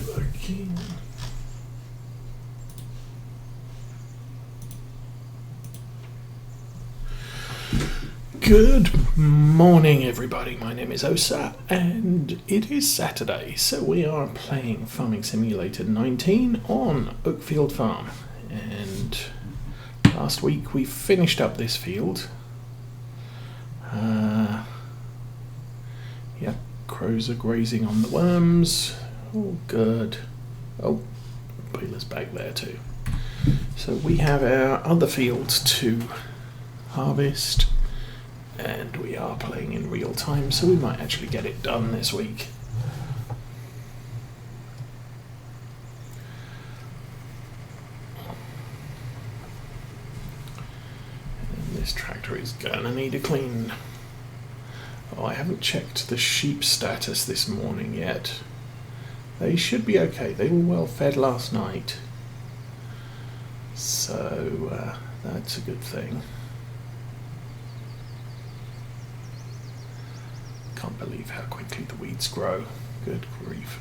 Working. Good morning, everybody. My name is Osa, and it is Saturday, so we are playing Farming Simulator 19 on Oakfield Farm. And last week we finished up this field. Yeah, crows are grazing on the worms. Oh, good. Oh, Peeler's back there too. So we have our other fields to harvest. And we are playing in real time, so we might actually get it done this week. And this tractor is gonna need a clean. Oh, I haven't checked the sheep status this morning yet. They should be okay. They were well fed last night. So that's a good thing. Can't believe how quickly the weeds grow. Good grief.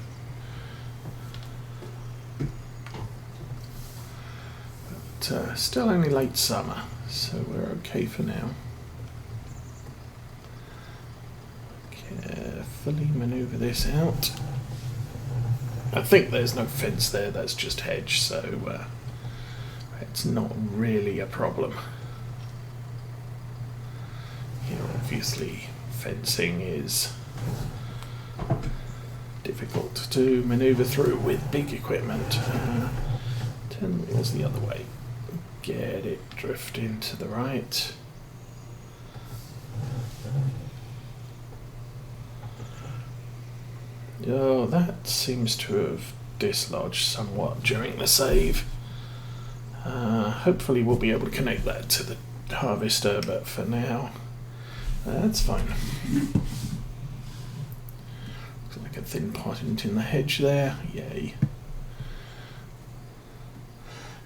But still only late summer, so we're okay for now. Carefully maneuver this out. I think there's no fence there, that's just hedge, so it's not really a problem. Here, obviously, fencing is difficult to maneuver through with big equipment. Turn the wheels the other way. Get it drifting to the right. Oh, that seems to have dislodged somewhat during the save. Hopefully we'll be able to connect that to the harvester, but for now that's fine. Looks like a thin part in the hedge there. Yay.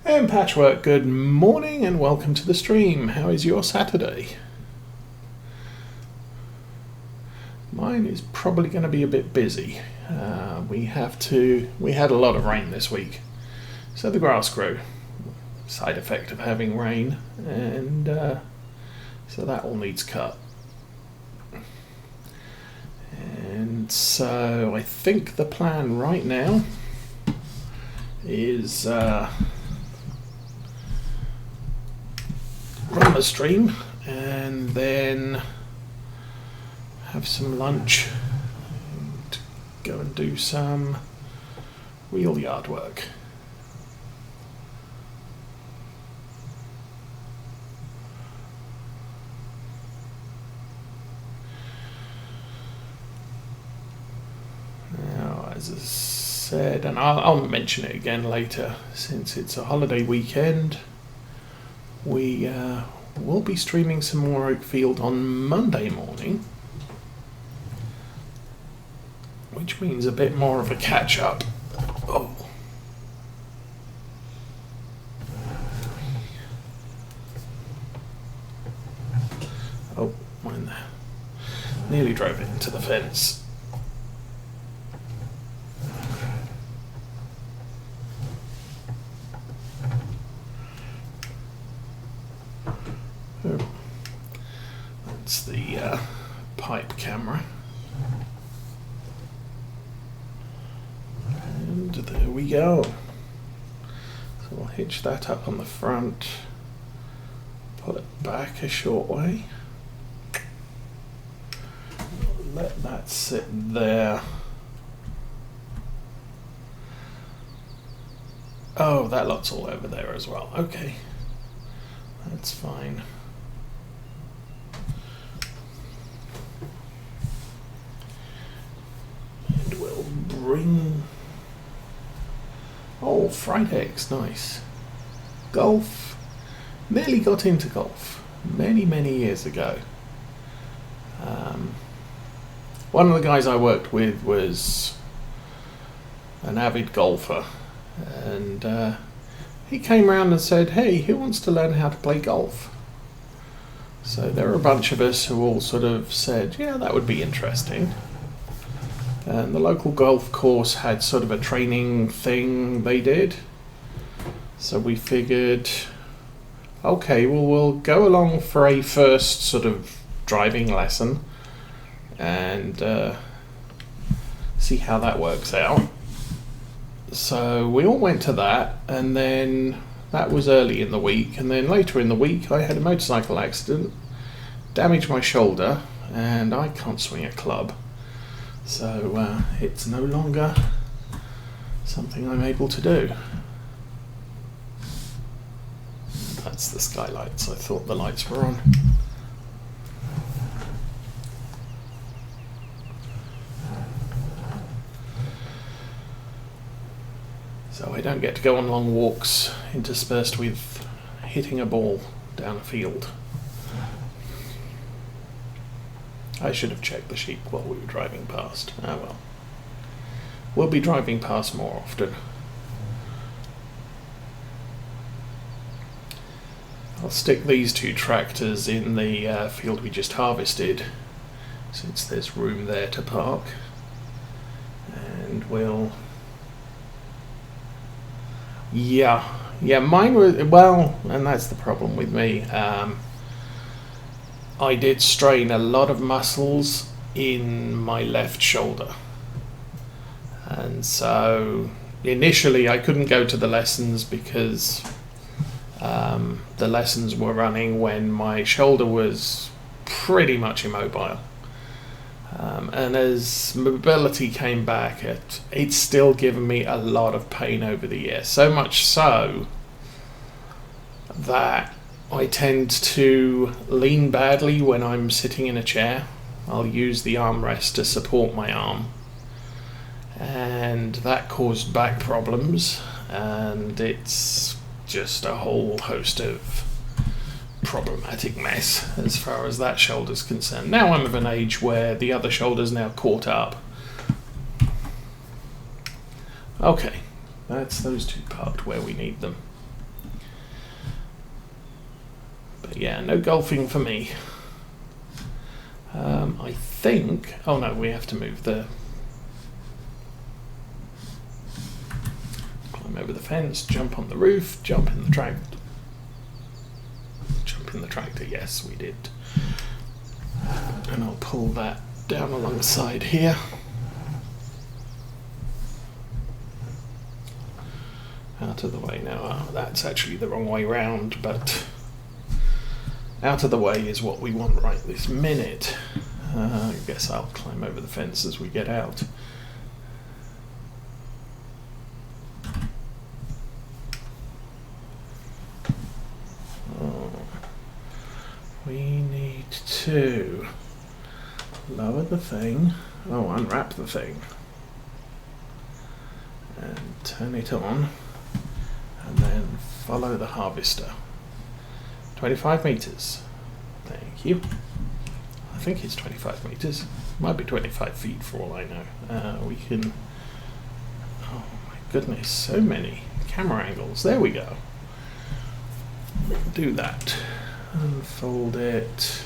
And Patchwork, good morning and welcome to the stream. How is your Saturday? Mine is probably going to be a bit busy. We had a lot of rain this week, so the grass grew. Side effect of having rain, and so that all needs cut. And so I think the plan right now is run the stream and then have some lunch and go and do some real yard work. As I said, and I'll mention it again later, since it's a holiday weekend, we will be streaming some more Oakfield on Monday morning, which means a bit more of a catch-up. Oh, mine there. Nearly drove it into the fence. That's the pipe camera. And there we go. So we'll hitch that up on the front, pull it back a short way, let that sit there. Oh, that lot's all over there as well. Okay, that's fine. And we'll bring... Oh, fried eggs, nice. Golf. Nearly got into golf many years ago. One of the guys I worked with was an avid golfer, and he came around and said, hey, who wants to learn how to play golf? So there were a bunch of us who all sort of said, yeah, that would be interesting. And the local golf course had sort of a training thing they did. So we figured, okay, well, we'll go along for a first sort of driving lesson and see how that works out. So we all went to that, and then that was early in the week, and then later in the week I had a motorcycle accident, damaged my shoulder, and I can't swing a club. So it's no longer something I'm able to do. That's the skylights. I thought the lights were on. So I don't get to go on long walks interspersed with hitting a ball down a field. I should have checked the sheep while we were driving past. Ah well. We'll be driving past more often. I'll stick these two tractors in the field we just harvested, since there's room there to park. And we'll... Yeah, mine were... Well, and that's the problem with me. I did strain a lot of muscles in my left shoulder. And so initially I couldn't go to the lessons because the lessons were running when my shoulder was pretty much immobile. And as mobility came back, it's still given me a lot of pain over the years. So much so that I tend to lean badly when I'm sitting in a chair. I'll use the armrest to support my arm. And that caused back problems, and it's just a whole host of problematic mess as far as that shoulder's concerned. Now I'm of an age where the other shoulder's now caught up. Okay, that's those two parked where we need them. But yeah, no golfing for me. I think... Oh no, we have to move the... Climb over the fence, jump on the roof, jump in the tractor. Jump in the tractor, yes, we did. And I'll pull that down alongside here. Out of the way now. Oh, that's actually the wrong way round, but out of the way is what we want right this minute. I guess I'll climb over the fence as we get out. We need to lower the thing, unwrap the thing, and turn it on, and then follow the harvester. 25 meters. Thank you. I think it's 25 meters. Might be 25 feet for all I know. We can... Oh my goodness, so many camera angles. There we go. We can do that. Unfold it.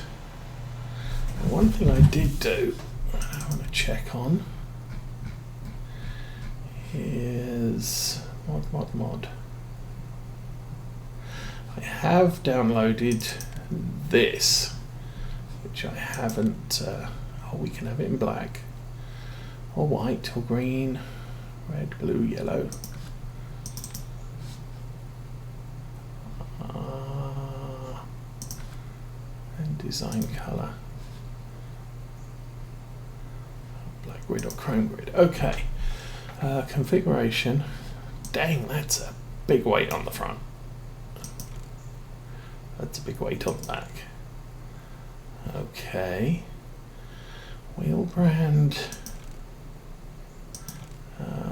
And one thing I did do, I want to check on, is mod. I have downloaded this, which I haven't. We can have it in black, or white, or green, red, blue, yellow. Design color, black grid or chrome grid. Okay, configuration. Dang, that's a big weight on the front. That's a big weight on the back. Okay, wheel brand,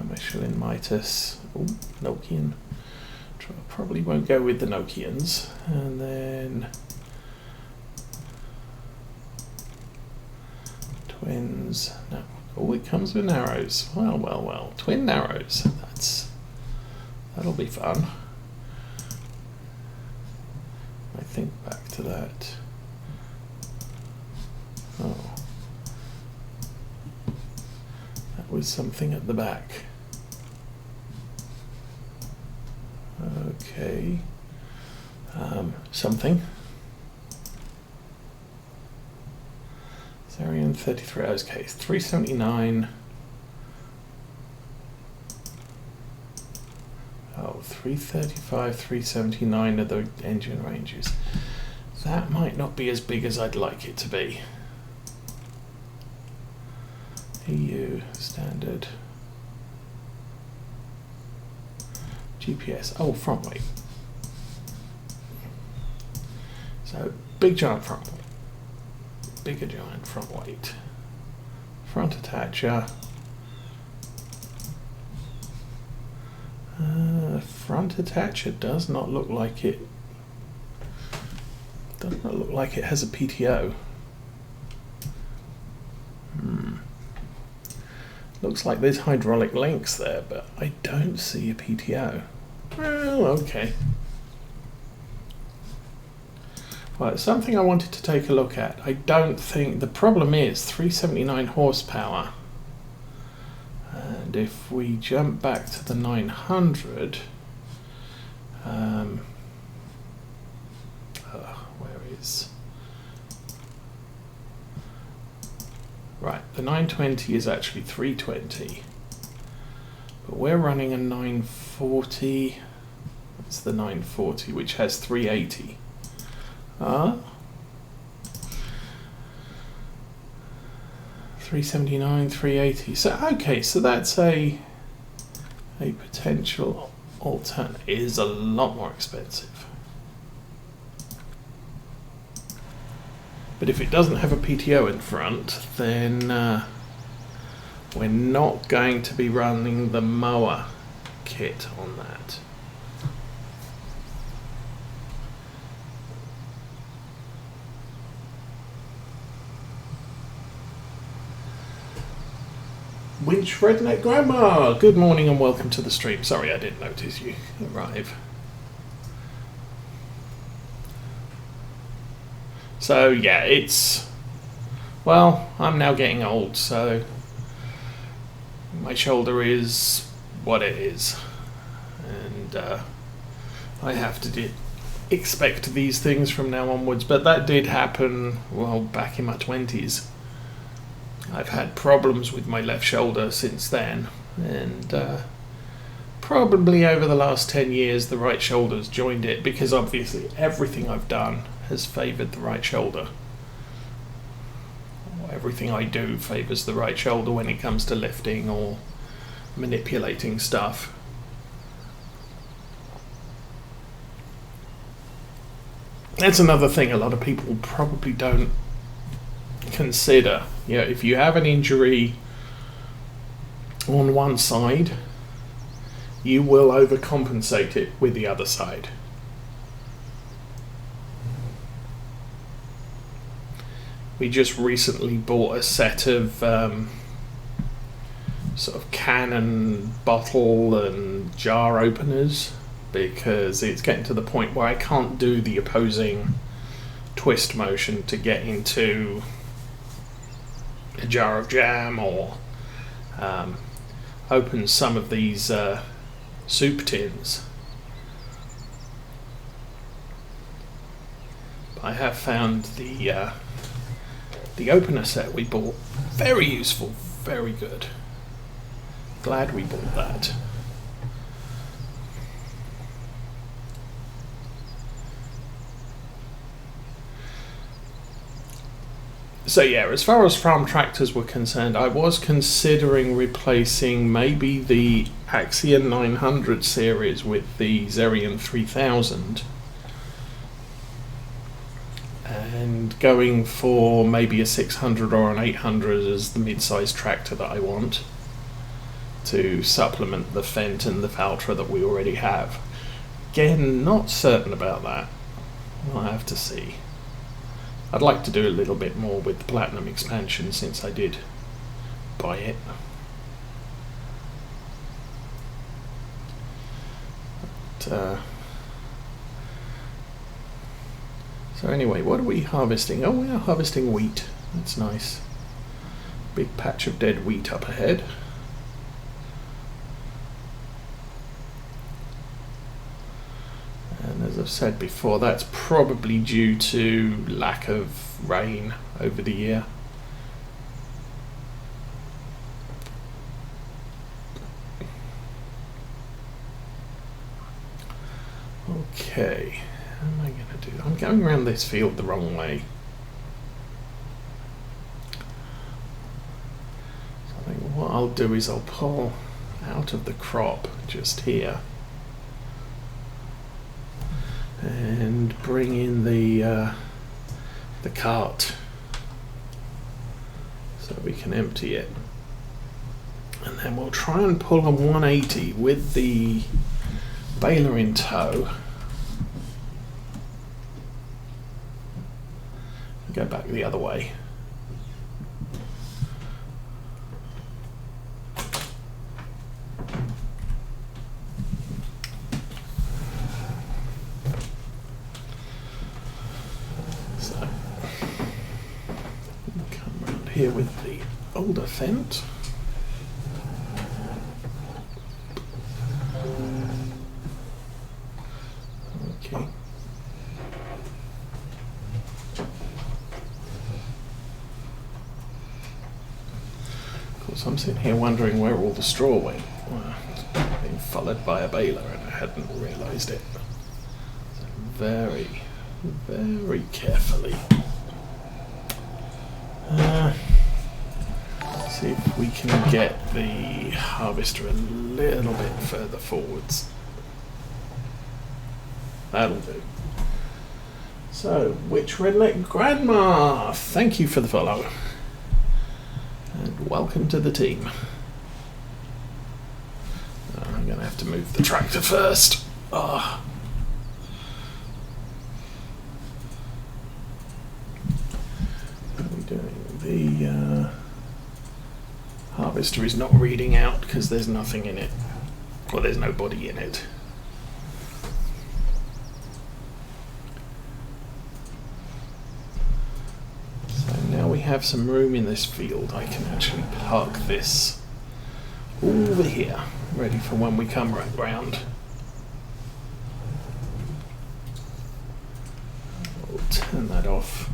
Michelin Mitas. Oh, Nokian. Probably won't go with the Nokians. And then twins. No. Oh, it comes with narrows. Well. Twin narrows. That'll be fun. I think back to that. Oh. That That was something at the back. Okay. Something. Zarian 33, okay, 379. Oh, 335, 379 are the engine ranges. That might not be as big as I'd like it to be. EU standard. GPS, oh, front weight. So, big giant front weight. Bigger giant front weight. Front attacher. Front attacher does not look like it. Does not look like it has a PTO. Looks like there's hydraulic links there, but I don't see a PTO. Well, okay. Well, it's something I wanted to take a look at. I don't think, the problem is 379 horsepower. And if we jump back to the 900, where is... Right, the 920 is actually 320. But we're running a 940. That's the 940, which has 380. 379, 380. So okay, so that's a potential alternate. It is a lot more expensive. But if it doesn't have a PTO in front, then we're not going to be running the mower kit on that. Winch Redneck Grandma, good morning and welcome to the stream. Sorry, I didn't notice you arrive. So yeah, it's, well, I'm now getting old, so my shoulder is what it is, and I have to expect these things from now onwards. But that did happen, well, back in my 20s. I've had problems with my left shoulder since then, and probably over the last 10 years the right shoulder's joined it, because obviously everything I've done has favoured the right shoulder. Everything I do favours the right shoulder when it comes to lifting or manipulating stuff. That's another thing a lot of people probably don't consider. You know, if you have an injury on one side, you will overcompensate it with the other side. We just recently bought a set of sort of can and bottle and jar openers, because it's getting to the point where I can't do the opposing twist motion to get into a jar of jam or open some of these soup tins. I have found the opener set we bought very useful, very good. Glad we bought that. So yeah, as far as farm tractors were concerned, I was considering replacing maybe the Axion 900 series with the Zarian 3000. And going for maybe a 600 or an 800 as the mid-size tractor that I want, to supplement the Fendt and the Valtra that we already have. Again, not certain about that. We'll have to see. I'd like to do a little bit more with the Platinum expansion since I did buy it. But, so anyway, what are we harvesting? Oh, we are harvesting wheat. That's nice. Big patch of dead wheat up ahead. I've said before, that's probably due to lack of rain over the year. Okay, how am I going to do? I'm going around this field the wrong way. So I think what I'll do is I'll pull out of the crop just here and bring in the cart so we can empty it, and then we'll try and pull a 180 with the baler in tow. Go back the other way. So come around here with the older fence. Okay. Of course, I'm sitting here wondering where all the straw went. Well, it's been followed by a baler and I hadn't realised it. So very, very carefully. See if we can get the harvester a little bit further forwards. That'll do. So, Witch Redneck Grandma, thank you for the follow. And welcome to the team. I'm going to have to move the tractor first. Oh. What are we doing? The harvester is not reading out because there's nothing in it. Well, there's nobody in it. We have some room in this field. I can actually park this over here, ready for when we come right round. We'll turn that off.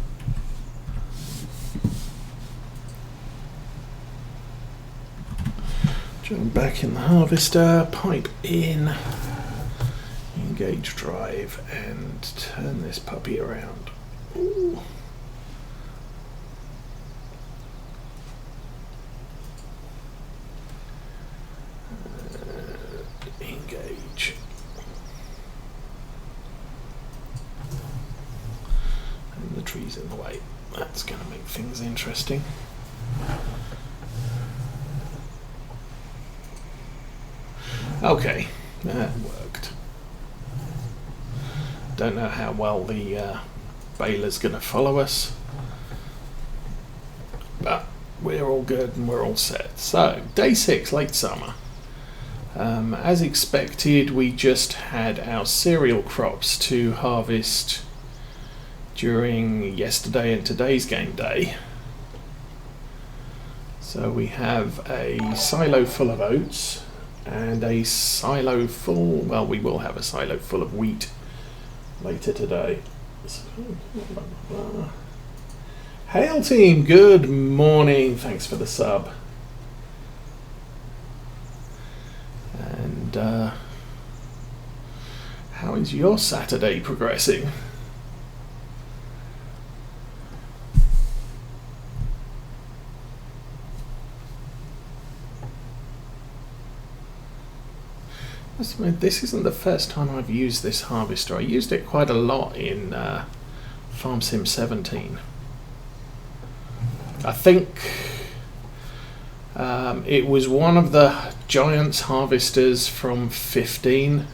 Jump back in the harvester, pipe in, engage drive, and turn this puppy around. Ooh. Engage. And the tree's in the way. That's going to make things interesting. Okay, that worked. Don't know how well the baler's going to follow us, but we're all good and we're all set. So, day 6, late summer. As expected, we just had our cereal crops to harvest during yesterday and today's game day. So we have a silo full of oats and a silo full, well, we will have a silo full of wheat later today. So, Hail team, good morning, thanks for the sub. And how is your Saturday progressing? This isn't the first time I've used this harvester. I used it quite a lot in Farm Sim 17. I think it was one of the Giants harvesters from 15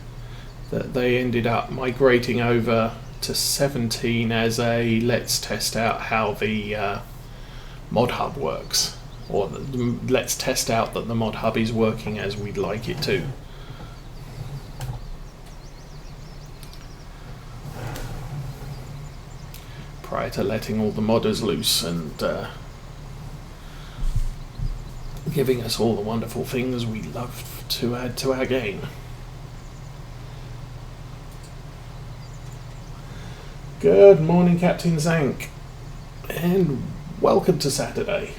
that they ended up migrating over to 17 as a let's test out how the mod hub works, or let's test out that the mod hub is working as we'd like it to. Prior to letting all the modders loose and giving us all the wonderful things we love to add to our game. Good morning, Captain Zank, and welcome to Saturday.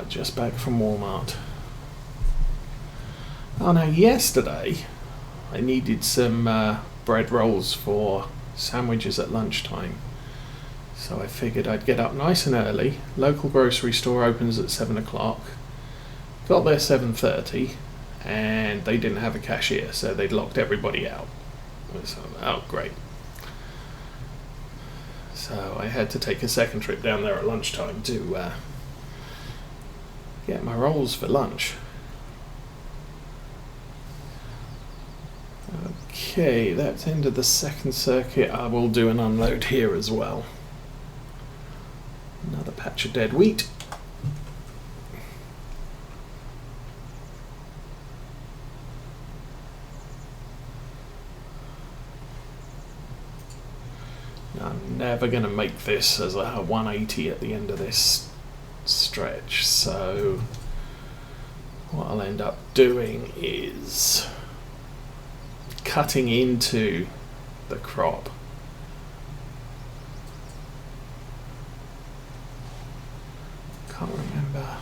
Just back from Walmart. Oh, now yesterday I needed some bread rolls for sandwiches at lunchtime. So I figured I'd get up nice and early. Local grocery store opens at 7 o'clock. Got there 7:30 and they didn't have a cashier, so they'd locked everybody out. So, oh, great. So I had to take a second trip down there at lunchtime to get my rolls for lunch. Okay, that's end of the second circuit. I will do an unload here as well. Another patch of dead wheat. I'm never going to make this as a 180 at the end of this stretch, so what I'll end up doing is cutting into the crop. Can't remember.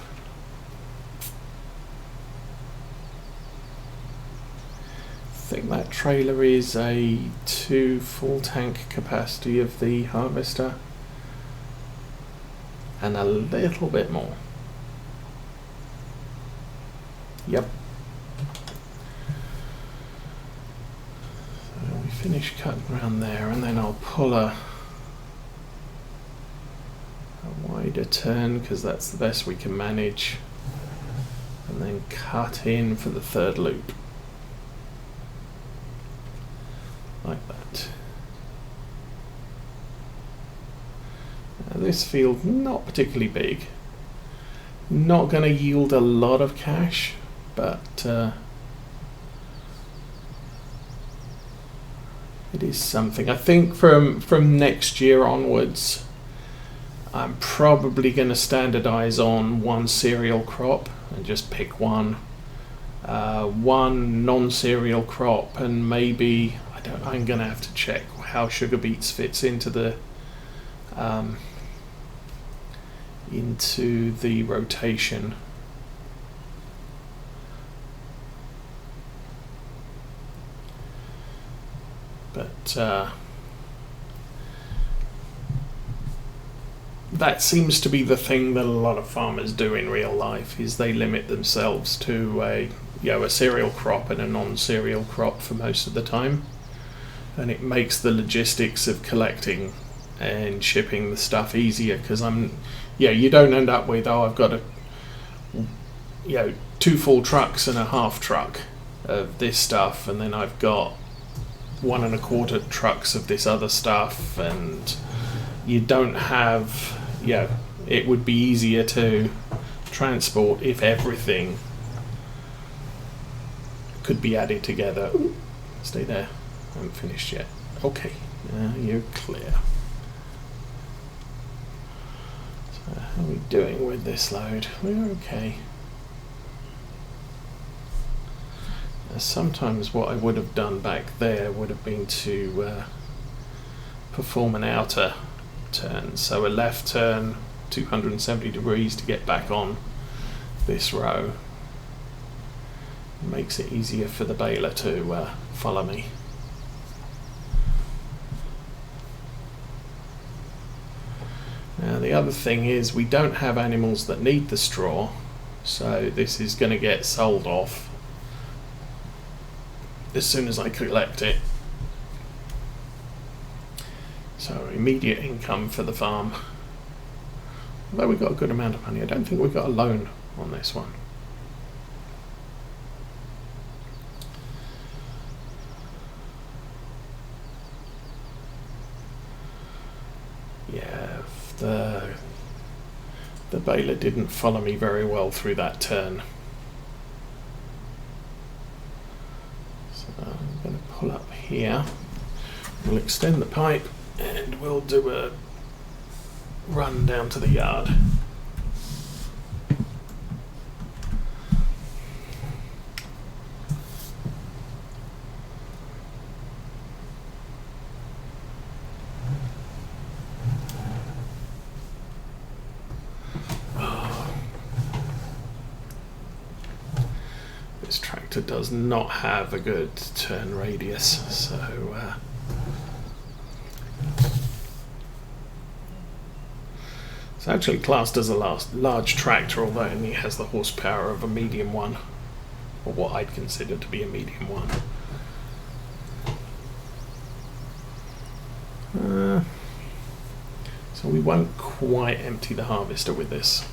I think that trailer is a 2 full tank capacity of the harvester and a little bit more. Yep. So we finish cutting around there, and then I'll pull a wider turn because that's the best we can manage, and then cut in for the third loop. Like that. Now this field, not particularly big, not going to yield a lot of cash, but it is something. I think from next year onwards, I'm probably going to standardize on one cereal crop and just pick one non-cereal crop, and maybe I'm going to have to check how sugar beets fits into the rotation. But that seems to be the thing that a lot of farmers do in real life, is they limit themselves to a cereal crop and a non-cereal crop for most of the time. And it makes the logistics of collecting and shipping the stuff easier, because you don't end up with, I've got 2 full trucks and a half truck of this stuff, and then I've got 1 1/4 trucks of this other stuff, and you don't have, it would be easier to transport if everything could be added together. Ooh, stay there. I haven't finished yet. Okay, you're clear. So how are we doing with this load? We're okay. Sometimes what I would have done back there would have been to perform an outer turn. So a left turn, 270 degrees to get back on this row. It makes it easier for the baler to follow me. Now the other thing is, we don't have animals that need the straw, so this is going to get sold off as soon as I collect it. So immediate income for the farm. Although we got a good amount of money, I don't think we got a loan on this one. Yeah, the baler didn't follow me very well through that turn. So I'm going to pull up here. We'll extend the pipe and we'll do a run down to the yard. This tractor does not have a good turn radius, so it's actually classed as a large tractor, although it only has the horsepower of a medium one, or what I'd consider to be a medium one. So we won't quite empty the harvester with this.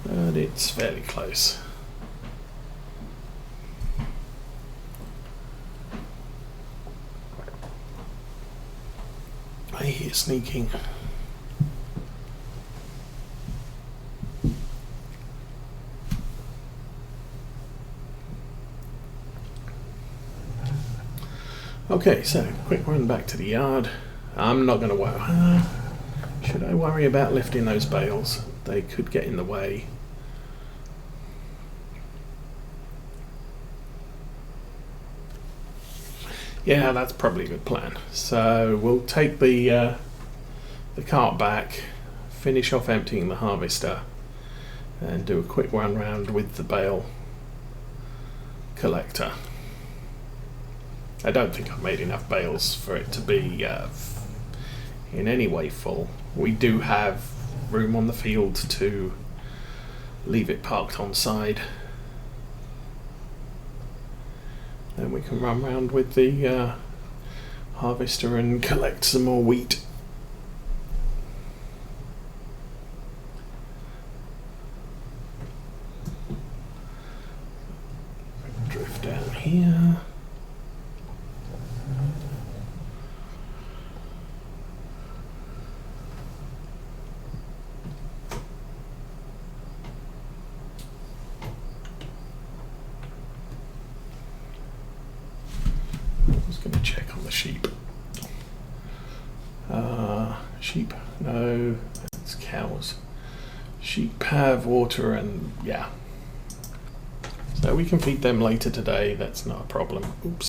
But it's fairly close. I hear sneaking. Okay, so quick run back to the yard. I'm not going to worry. Should I worry about lifting those bales? They could get in the way. Yeah, that's probably a good plan. So we'll take the cart back, finish off emptying the harvester, and do a quick run round with the bale collector. I don't think I've made enough bales for it to be in any way full. We do have room on the field to leave it parked on side. Then we can run round with the harvester and collect some more wheat. Drift down here. Going to check on the sheep. Sheep, no, it's cows. Sheep have water and yeah. So we can feed them later today, that's not a problem. Oops.